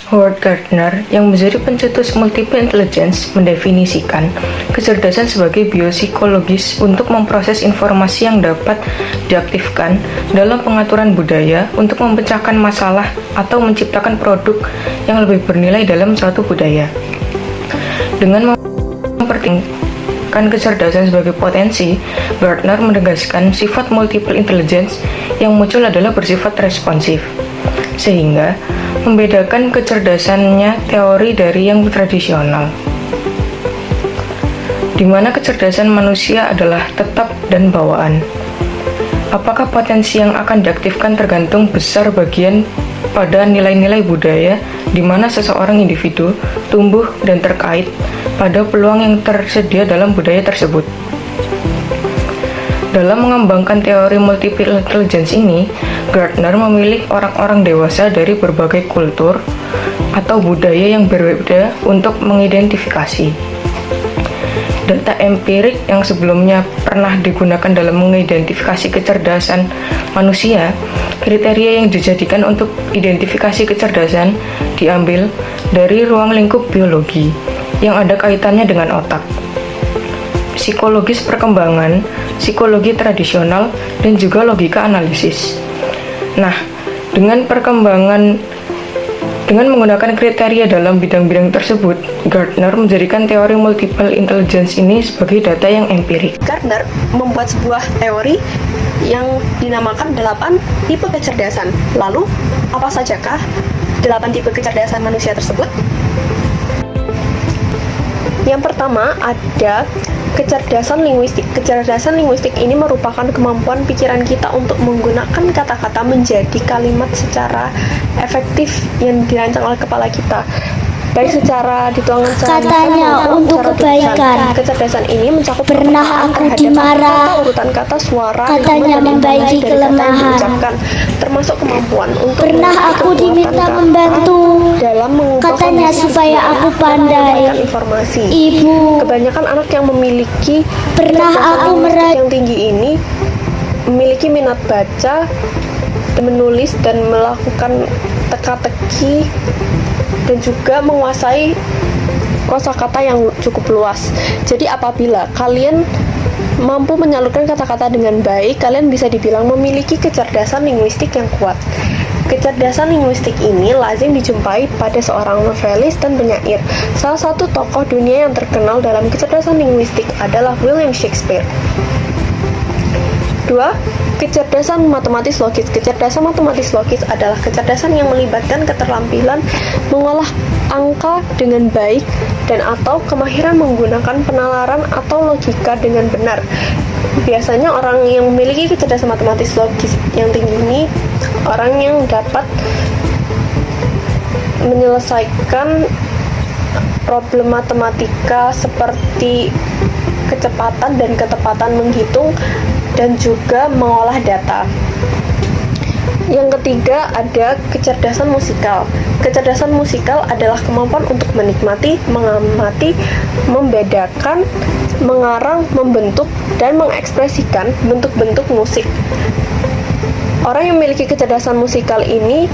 Howard Gardner, yang menjadi pencetus multiple intelligence, mendefinisikan kecerdasan sebagai biopsikologis untuk memproses informasi yang dapat diaktifkan dalam pengaturan budaya untuk memecahkan masalah atau menciptakan produk yang lebih bernilai dalam suatu budaya. Dengan mempertimbangkan kecerdasan sebagai potensi, Gardner menegaskan sifat multiple intelligence yang muncul adalah bersifat responsif, sehingga membedakan kecerdasannya teori dari yang tradisional, di mana kecerdasan manusia adalah tetap dan bawaan. Apakah potensi yang akan diaktifkan tergantung besar bagian pada nilai-nilai budaya di mana seseorang individu tumbuh dan terkait pada peluang yang tersedia dalam budaya tersebut. Dalam mengembangkan teori multiple intelligence ini, Gardner memilih orang-orang dewasa dari berbagai kultur atau budaya yang berbeda untuk mengidentifikasi. Data empirik yang sebelumnya pernah digunakan dalam mengidentifikasi kecerdasan manusia, kriteria yang dijadikan untuk identifikasi kecerdasan diambil dari ruang lingkup biologi yang ada kaitannya dengan otak, psikologis perkembangan, psikologi tradisional, dan juga logika analisis. Nah, dengan menggunakan kriteria dalam bidang-bidang tersebut, Gardner menjadikan teori multiple intelligence ini sebagai data yang empirik. Gardner membuat sebuah teori yang dinamakan 8 tipe kecerdasan. Lalu, apa sajakah 8 tipe kecerdasan manusia tersebut? Yang pertama ada kecerdasan linguistik. Kecerdasan linguistik ini merupakan kemampuan pikiran kita untuk menggunakan kata-kata menjadi kalimat secara efektif yang dirancang oleh kepala kita, baik secara dituangkan secara katanya untuk kebaikan. Kecerdasan ini mencakup Pernah aku dimarah, urutan kata, suara, katanya membaiki kelemahan. termasuk kemampuan untuk Pernah aku diminta membantu, dalam mengubah katanya kondisi supaya aku pandai. informasi. Ibu, Kebanyakan anak yang memiliki pernah aku yang tinggi ini memiliki minat baca, menulis dan melakukan teka-teki, dan juga menguasai kosakata yang cukup luas. Jadi apabila kalian mampu menyalurkan kata-kata dengan baik, kalian bisa dibilang memiliki kecerdasan linguistik yang kuat. Kecerdasan linguistik ini lazim dijumpai pada seorang novelis dan penyair. Salah satu tokoh dunia yang terkenal dalam kecerdasan linguistik adalah William Shakespeare. 2. Kecerdasan matematis logis. Kecerdasan matematis logis adalah kecerdasan yang melibatkan keterampilan mengolah angka dengan baik dan atau kemahiran menggunakan penalaran atau logika dengan benar. Biasanya orang yang memiliki kecerdasan matematis logis yang tinggi ini orang yang dapat menyelesaikan problem matematika seperti kecepatan dan ketepatan menghitung dan juga mengolah data. Yang ketiga ada kecerdasan musikal. Kecerdasan musikal adalah kemampuan untuk menikmati, mengamati, membedakan, mengarang, membentuk, dan mengekspresikan bentuk-bentuk musik. Orang yang memiliki kecerdasan musikal ini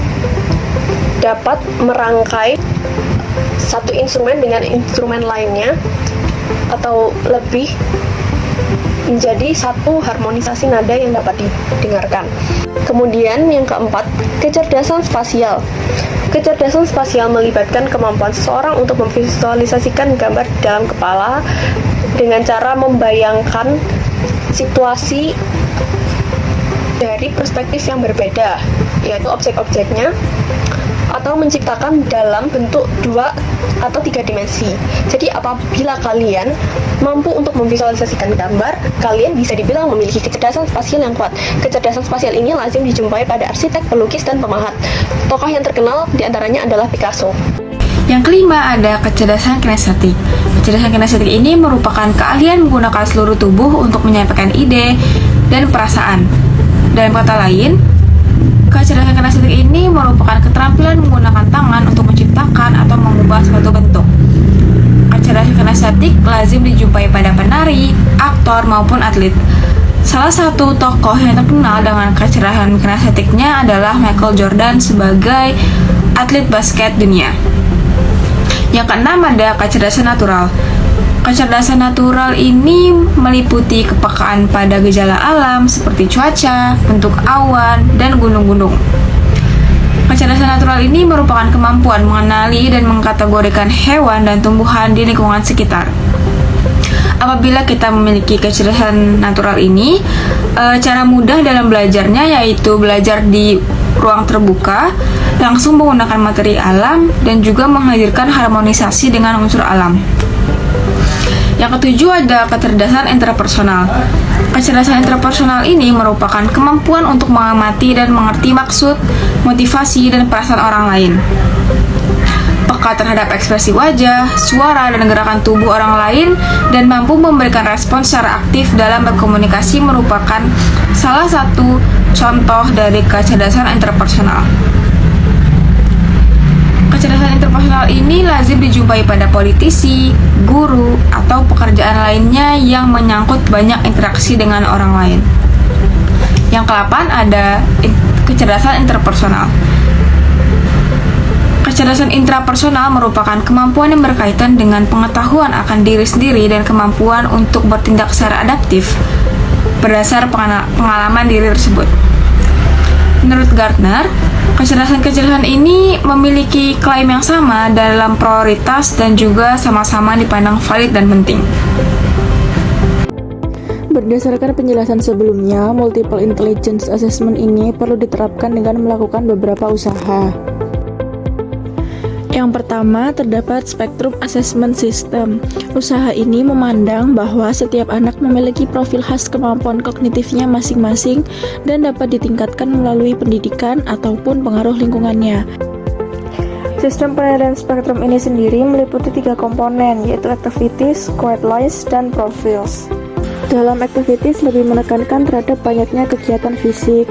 dapat merangkai satu instrumen dengan instrumen lainnya atau lebih menjadi satu harmonisasi nada yang dapat didengarkan. Kemudian yang keempat, kecerdasan spasial. Kecerdasan spasial melibatkan kemampuan seseorang untuk memvisualisasikan gambar dalam kepala dengan cara membayangkan situasi dari perspektif yang berbeda, yaitu objek-objeknya, atau menciptakan dalam bentuk 2 atau 3 dimensi. Jadi apabila kalian mampu untuk memvisualisasikan gambar, kalian bisa dibilang memiliki kecerdasan spasial yang kuat. Kecerdasan spasial ini lazim dijumpai pada arsitek, pelukis, dan pemahat. Tokoh yang terkenal diantaranya adalah Picasso. Yang kelima ada kecerdasan kinestetik. Kecerdasan kinestetik ini merupakan keahlian menggunakan seluruh tubuh untuk menyampaikan ide dan perasaan. Dalam kata lain, kecerdasan kinestetik ini merupakan keterampilan menggunakan tangan untuk menciptakan atau mengubah suatu bentuk. Kecerdasan kinestetik lazim dijumpai pada penari, aktor, maupun atlet. Salah satu tokoh yang terkenal dengan kecerdasan kinestetiknya adalah Michael Jordan sebagai atlet basket dunia. Yang keenam ada kecerdasan natural. Kecerdasan natural ini meliputi kepekaan pada gejala alam seperti cuaca, bentuk awan, dan gunung-gunung. Kecerdasan natural ini merupakan kemampuan mengenali dan mengkategorikan hewan dan tumbuhan di lingkungan sekitar. Apabila kita memiliki kecerdasan natural ini, cara mudah dalam belajarnya yaitu belajar di ruang terbuka, langsung menggunakan materi alam, dan juga menghadirkan harmonisasi dengan unsur alam. Yang ketujuh ada kecerdasan interpersonal. Kecerdasan interpersonal ini merupakan kemampuan untuk mengamati dan mengerti maksud, motivasi, dan perasaan orang lain. Peka terhadap ekspresi wajah, suara, dan gerakan tubuh orang lain, dan mampu memberikan respons secara aktif dalam berkomunikasi merupakan salah satu contoh dari kecerdasan interpersonal. Kecerdasan interpersonal ini lazim dijumpai pada politisi, guru, atau pekerjaan lainnya yang menyangkut banyak interaksi dengan orang lain. Yang ke-8 ada kecerdasan interpersonal. Kecerdasan intrapersonal merupakan kemampuan yang berkaitan dengan pengetahuan akan diri sendiri dan kemampuan untuk bertindak secara adaptif berdasar pengalaman diri tersebut. Menurut Gardner, kecerdasan ini memiliki klaim yang sama dalam prioritas dan juga sama-sama dipandang valid dan penting. Berdasarkan penjelasan sebelumnya, multiple intelligence assessment ini perlu diterapkan dengan melakukan beberapa usaha. Yang pertama, terdapat Spectrum Assessment System. Usaha ini memandang bahwa setiap anak memiliki profil khas kemampuan kognitifnya masing-masing dan dapat ditingkatkan melalui pendidikan ataupun pengaruh lingkungannya. Sistem penilaian spektrum ini sendiri meliputi 3 komponen, yaitu activities, guidelines, dan profiles. Dalam activities lebih menekankan terhadap banyaknya kegiatan fisik,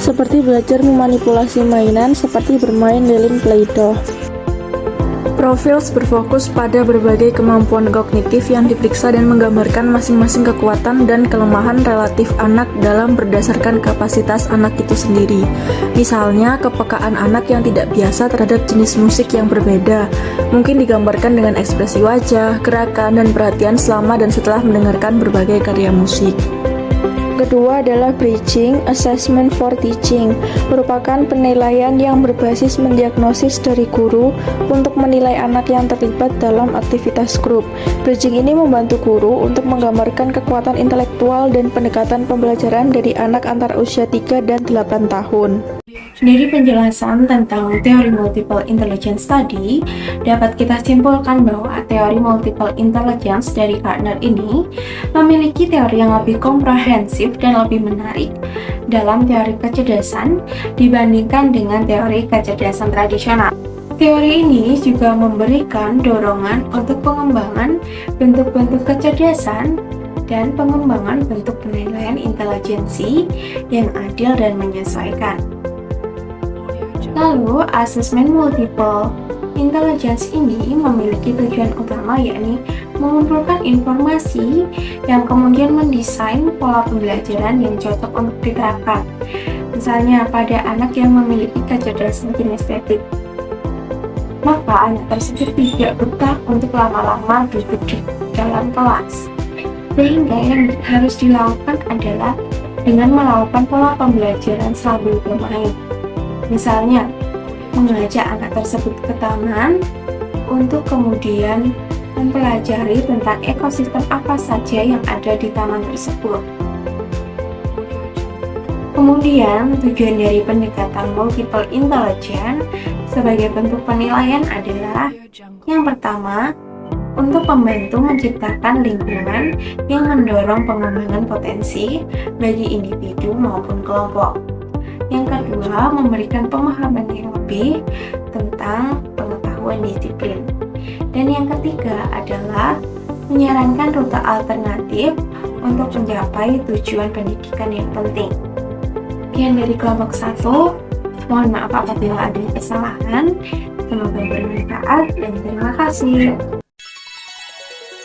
seperti belajar memanipulasi mainan seperti bermain lilin Play-Doh. Profiles berfokus pada berbagai kemampuan kognitif yang diperiksa dan menggambarkan masing-masing kekuatan dan kelemahan relatif anak dalam berdasarkan kapasitas anak itu sendiri. Misalnya, kepekaan anak yang tidak biasa terhadap jenis musik yang berbeda, mungkin digambarkan dengan ekspresi wajah, gerakan, dan perhatian selama dan setelah mendengarkan berbagai karya musik. Kedua adalah Bridging Assessment for Teaching, merupakan penilaian yang berbasis mendiagnosis dari guru untuk menilai anak yang terlibat dalam aktivitas grup. Bridging ini membantu guru untuk menggambarkan kekuatan intelektual dan pendekatan pembelajaran dari anak antara usia 3 dan 8 tahun. Dari penjelasan tentang teori multiple intelligence tadi, dapat kita simpulkan bahwa teori multiple intelligence dari Gardner ini memiliki teori yang lebih komprehensif dan lebih menarik dalam teori kecerdasan dibandingkan dengan teori kecerdasan tradisional. Teori ini juga memberikan dorongan untuk pengembangan bentuk-bentuk kecerdasan dan pengembangan bentuk penilaian intelijensi yang adil dan menyesuaikan. Lalu, asesmen multiple intelligence ini memiliki tujuan utama, yakni mengumpulkan informasi yang kemudian mendesain pola pembelajaran yang cocok untuk diterapkan. Misalnya, pada anak yang memiliki kecerdasan kinestetik, maka anak tersebut tidak betah untuk lama-lama duduk di dalam kelas. Sehingga yang harus dilakukan adalah dengan melakukan pola pembelajaran sambil bermain. Misalnya, mengajak anak tersebut ke taman untuk kemudian mempelajari tentang ekosistem apa saja yang ada di taman tersebut. Kemudian, tujuan dari pendekatan multiple intelligence sebagai bentuk penilaian adalah yang pertama, untuk membantu menciptakan lingkungan yang mendorong pengembangan potensi bagi individu maupun kelompok. Yang kedua, memberikan pemahaman yang lebih tentang pengetahuan disiplin. Dan yang ketiga adalah menyarankan rute alternatif untuk mencapai tujuan pendidikan yang penting. Sekian dari kelompok 1. Mohon maaf apabila ada kesalahan. Semoga bermanfaat dan terima kasih.